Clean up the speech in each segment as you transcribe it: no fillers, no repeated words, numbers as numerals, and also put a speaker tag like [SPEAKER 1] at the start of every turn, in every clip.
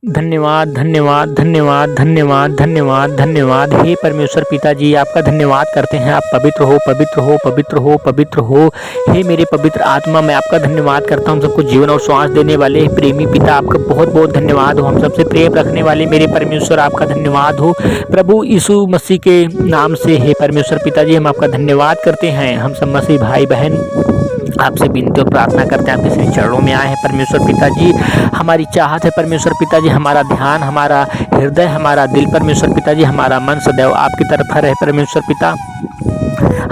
[SPEAKER 1] धन्यवाद, धन्यवाद, धन्यवाद, धन्यवाद, धन्यवाद, धन्यवाद। हे परमेश्वर पिताजी, आपका धन्यवाद करते हैं। आप पवित्र हो, पवित्र हो, पवित्र हो, पवित्र हो। हे मेरे पवित्र आत्मा, मैं आपका धन्यवाद करता हूँ। सबको जीवन और श्वास देने वाले प्रेमी पिता, आपका बहुत बहुत धन्यवाद हो। हम सबसे प्रेम रखने वाले मेरे परमेश्वर, आपका धन्यवाद हो। प्रभु यीशु मसीह के नाम से हे परमेश्वर पिताजी, हम आपका धन्यवाद करते हैं। हम सब मसीह भाई बहन आपसे विनती और प्रार्थना करते हैं, आपके श्री चरणों में आए हैं परमेश्वर पिताजी। हमारी चाहत है परमेश्वर पिताजी, हमारा ध्यान, हमारा हृदय, हमारा दिल परमेश्वर पिताजी, हमारा मन सदैव आपकी तरफ रहे परमेश्वर पिता।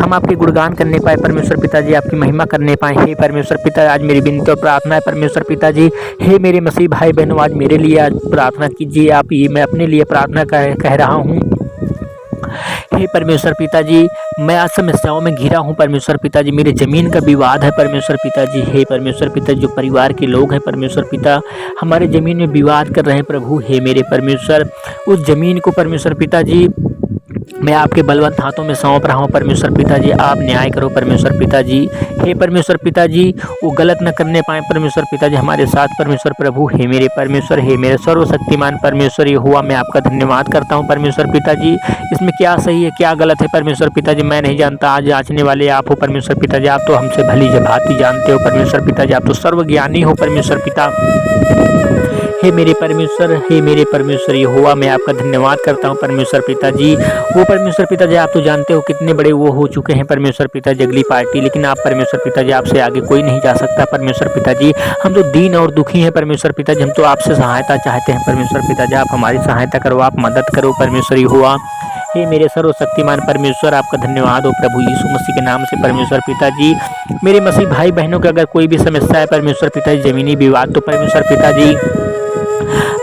[SPEAKER 1] हम आपके गुणगान करने पाए परमेश्वर पिताजी, आपकी महिमा करने पाए हे परमेश्वर पिता। आज मेरी विनती और प्रार्थना है परमेश्वर पिताजी। हे मेरे मसीह भाई बहनों, आज मेरे लिए आज प्रार्थना कीजिए आप। ये मैं अपने लिए प्रार्थना कह रहा हूँ। हे परमेश्वर पिताजी, मैं आज समस्याओं में घिरा हूँ परमेश्वर पिताजी। मेरे ज़मीन का विवाद है परमेश्वर पिताजी। हे परमेश्वर पिता, जो परिवार के लोग हैं परमेश्वर पिता, हमारे ज़मीन में विवाद कर रहे हैं प्रभु। हे मेरे परमेश्वर, उस ज़मीन को परमेश्वर पिताजी मैं आपके बलवंत हाथों में सौंप रहा हूँ परमेश्वर पिताजी। आप न्याय करो परमेश्वर पिताजी। हे परमेश्वर पिताजी, वो गलत न करने पाए परमेश्वर पिताजी हमारे साथ परमेश्वर प्रभु। हे मेरे परमेश्वर, हे मेरे सर्वशक्तिमान परमेश्वर यहोवा, मैं आपका धन्यवाद करता हूँ परमेश्वर पिताजी। इसमें क्या सही है क्या गलत है परमेश्वर पिताजी, मैं नहीं जानता। आज जांचने वाले आप हो परमेश्वर पिताजी। आप तो हमसे भली भांति जानते हो परमेश्वर पिताजी। आप तो सर्वज्ञानी हो परमेश्वर पिता। हे मेरे परमेश्वर, हे मेरे परमेश्वर यहोवा, मैं आपका धन्यवाद करता हूँ परमेश्वर पिताजी। वो परमेश्वर पिताजी, आप तो जानते हो कितने बड़े वो हो चुके हैं परमेश्वर पिताजी, अगली पार्टी, लेकिन आप परमेश्वर पिताजी, आपसे आगे कोई नहीं जा सकता परमेश्वर पिताजी। हम तो दीन और दुखी हैं परमेश्वर पिताजी। हम तो आपसे सहायता चाहते हैं परमेश्वर पिताजी। आप हमारी सहायता करो, आप मदद करो परमेश्वर यहोवा। हे मेरे सर्वशक्तिमान परमेश्वर, आपका धन्यवाद हो प्रभु यीशु मसीह के नाम से परमेश्वर पिताजी। मेरे मसीह भाई बहनों के अगर कोई भी समस्या है परमेश्वर पिताजी, ज़मीनी विवाद, तो परमेश्वर पिताजी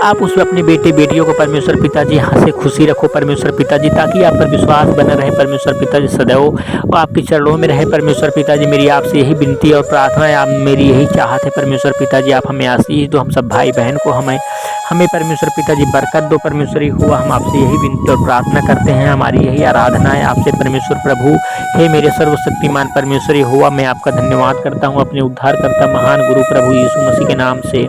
[SPEAKER 1] आप उसमें अपने बेटे बेटियों को परमेश्वर पिताजी हंसे खुशी रखो परमेश्वर पिताजी, ताकि आप पर विश्वास बना रहे परमेश्वर पिताजी सदैव, और आपके चरणों में रहे परमेश्वर पिताजी। मेरी आपसे यही विनती और प्रार्थना है, आप मेरी यही चाहत है परमेश्वर पिताजी। आप हमें आशीष दो, हम सब भाई बहन को हमें परमेश्वर पिताजी बरकत दो परमेश्वर हुआ। हम आपसे यही विनती और प्रार्थना करते हैं, हमारी यही आराधना है आपसे परमेश्वर प्रभु। हे मेरे सर्वशक्तिमान परमेश्वर हुआ, मैं आपका धन्यवाद करता हूँ अपने उद्धारकर्ता महान गुरु प्रभु यीशु मसीह के नाम से।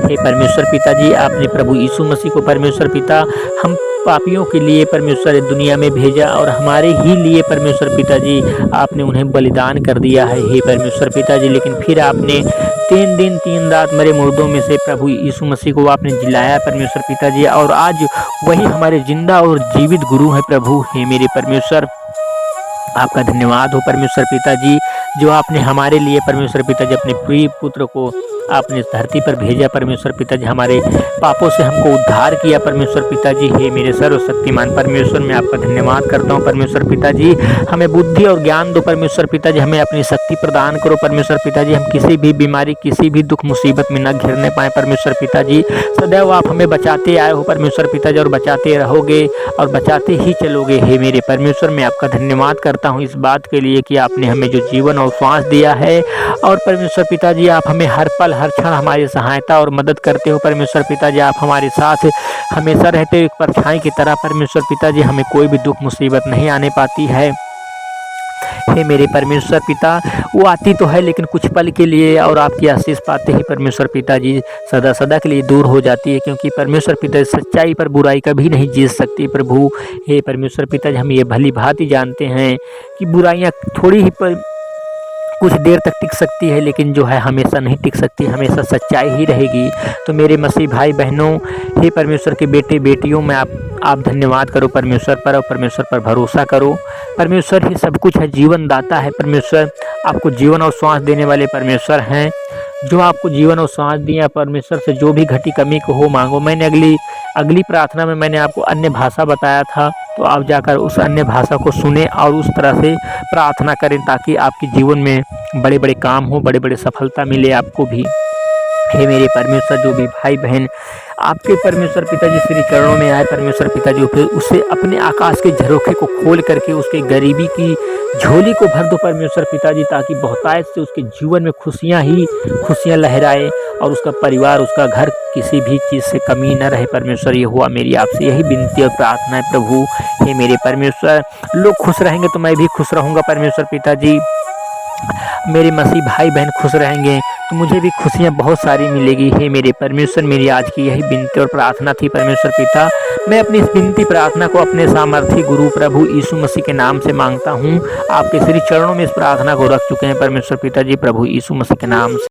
[SPEAKER 1] हे परमेश्वर पिताजी, आपने प्रभु यीशु मसीह को परमेश्वर पिता हम पापियों के लिए परमेश्वर दुनिया में भेजा, और हमारे ही लिए परमेश्वर पिताजी आपने उन्हें बलिदान कर दिया है हे परमेश्वर पिताजी। लेकिन फिर आपने 3 दिन 3 रात मरे मुर्दों में से प्रभु यीशु मसीह को आपने जिलाया परमेश्वर पिताजी, और आज वही हमारे जिंदा और जीवित गुरु है प्रभु। हे मेरे परमेश्वर, आपका धन्यवाद हो परमेश्वर पिताजी, जो आपने हमारे लिए परमेश्वर पिताजी अपने प्रिय पुत्र को आपने इस धरती पर भेजा परमेश्वर पिताजी, हमारे पापों से हमको उद्धार किया परमेश्वर पिताजी। हे मेरे सर्वशक्तिमान परमेश्वर, मैं आपका धन्यवाद करता हूँ परमेश्वर पिताजी। हमें बुद्धि और ज्ञान दो परमेश्वर पिताजी, हमें अपनी शक्ति प्रदान करो परमेश्वर पिताजी। हम किसी भी बीमारी, किसी भी दुख मुसीबत में न घिरने पाए परमेश्वर पिताजी। सदैव आप हमें बचाते आए हो परमेश्वर पिताजी, और बचाते रहोगे और बचाते ही चलोगे। हे मेरे परमेश्वर, मैं आपका धन्यवाद करता हूँ इस बात के लिए कि आपने हमें जो जीवन और श्वास दिया है, और परमेश्वर पिताजी आप हमें हर पल हर क्षण हमारी सहायता और मदद करते हो परमेश्वर पिताजी। आप हमारे साथ हमेशा रहते हो एक परछाई की तरह परमेश्वर पिताजी, हमें कोई भी दुख मुसीबत नहीं आने पाती है। हे मेरे परमेश्वर पिता, वो आती तो है लेकिन कुछ पल के लिए, और आपकी आशीष पाते ही परमेश्वर पिताजी सदा सदा के लिए दूर हो जाती है, क्योंकि परमेश्वर पिता सच्चाई पर बुराई कभी नहीं जीत सकती प्रभु। हे परमेश्वर पिताजी, हम ये भली भांति जानते हैं कि बुराइयाँ थोड़ी ही कुछ देर तक टिक सकती है, लेकिन जो है हमेशा नहीं टिक सकती, हमेशा सच्चाई ही रहेगी। तो मेरे मसीह भाई बहनों, हे परमेश्वर के बेटे बेटियों में आप धन्यवाद करो परमेश्वर पर, और परमेश्वर पर भरोसा करो। परमेश्वर ही सब कुछ है, जीवन दाता है परमेश्वर, आपको जीवन और श्वास देने वाले परमेश्वर हैं, जो आपको जीवन और श्वास दिया परमेश्वर से जो भी घटी कमी को हो मांगो। मैंने अगली प्रार्थना में मैंने आपको अन्य भाषा बताया था, तो आप जाकर उस अन्य भाषा को सुने और उस तरह से प्रार्थना करें, ताकि आपके जीवन में बड़े बड़े काम हो, बड़े बड़े सफलता मिले आपको भी। हे मेरे परमेश्वर, जो भी भाई बहन आपके परमेश्वर पिताजी श्री चरणों में आए परमेश्वर पिताजी, फिर उसे अपने आकाश के झरोखे को खोल करके उसके गरीबी की झोली को भर दो परमेश्वर पिताजी, ताकि बहुतायत से उसके जीवन में खुशियाँ ही खुशियाँ लहराए, और उसका परिवार, उसका घर किसी भी चीज़ से कमी न रहे परमेश्वर। ये हुआ मेरी आपसे यही विनती और प्रार्थना है प्रभु। हे मेरे परमेश्वर, लोग खुश रहेंगे तो मैं भी खुश रहूँगा परमेश्वर पिताजी। मेरे मसीह भाई बहन खुश रहेंगे तो मुझे भी खुशियाँ बहुत सारी मिलेगी। हे मेरे परमेश्वर, मेरी आज की यही विनती और प्रार्थना थी परमेश्वर पिता। मैं अपनी इस विनती प्रार्थना को अपने सामर्थी गुरु प्रभु यीशु मसीह के नाम से मांगता हूँ। आपके श्री चरणों में इस प्रार्थना को रख चुके हैं परमेश्वर पिता जी, प्रभु यीशु मसीह के नाम से।